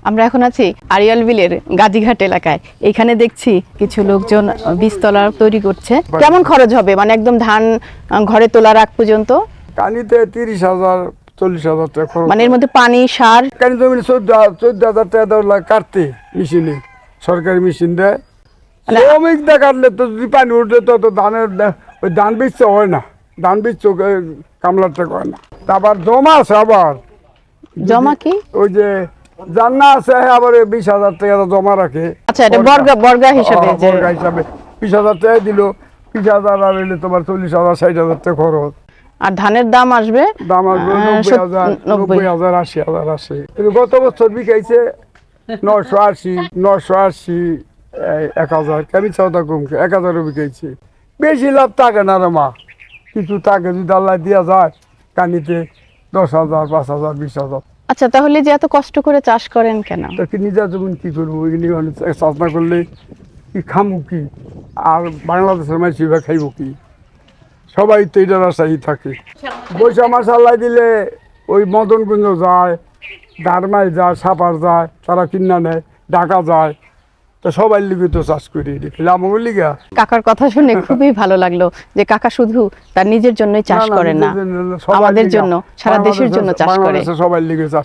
আমরা এখন আছি আড়িয়াল বিলের গাজীঘাট এলাকায়। এখানে দেখছি কিছু লোকজন বীজতলা তৈরি করছে। কেমন খরচ হবে মানে একদম ধান ঘরে তোলার আগ পর্যন্ত? কানিতে 30,000 40,000 টাকা খরচ। মানে এর মধ্যে পানি, সার? কানি জমি 14,000 টাকা দেওয়া লাগে কাটতে, মেশিনে সরকারি মেশিন দেয়। শ্রমিক দিয়ে কাটলে তো যদি পানি উঠলে তো ধানের ওই ধান বীজতে হয় না, ধান বীজতে কামলারটা হয় না। তারপর জমা আছে, আবার জমা কি? ওই যে জান্না আছে, আবার 20,000 টাকা জমা রাখে। আচ্ছা, এটা বর্গা হিসাবে? বর্গা হিসাবে 20,000 টাকা দিল, 20,000 আর হইলে তোমার 40,000 60,000 টাকা খরচ। আর ধানের দাম আসবে? দাম আসবে 90,000 90,000 80,000 আসে। কিন্তু গত বছর বিকাইছে 980 980 1,000, কেমন চৌদা কমছে 1,000 বিকাইছে। বেশি লাভ থাকে না রে মা, কিছু থাকে যদি আল্লাহ দিয়া যায় কানিতে 10,000 5,000 20,000। আচ্ছা, তাহলে যে এত কষ্ট করে চাষ করেন কেন? তা কি নিজের জমিন কি করবো, এগুলি চাষ না করলে কি খামু কি? আর বাংলাদেশের মানুষ খাইব কি? সবাই তো এটার আশাই থাকে। বৈশাখ মাস আল্লাহ দিলে ওই মদনগুঞ্জ যায়, দারমাই যায়, সাপার যায়, তারা কিনা নেয়, ঢাকা যায়। তো সবাই লিগে তো চাষ করি, আমার লিগা। কাকার কথা শুনে খুবই ভালো লাগলো যে কাকা শুধু তার নিজের জন্যই চাষ করেন না, আমাদের জন্য, সারা দেশের জন্য চাষ করে। সবাই লিগে চাষ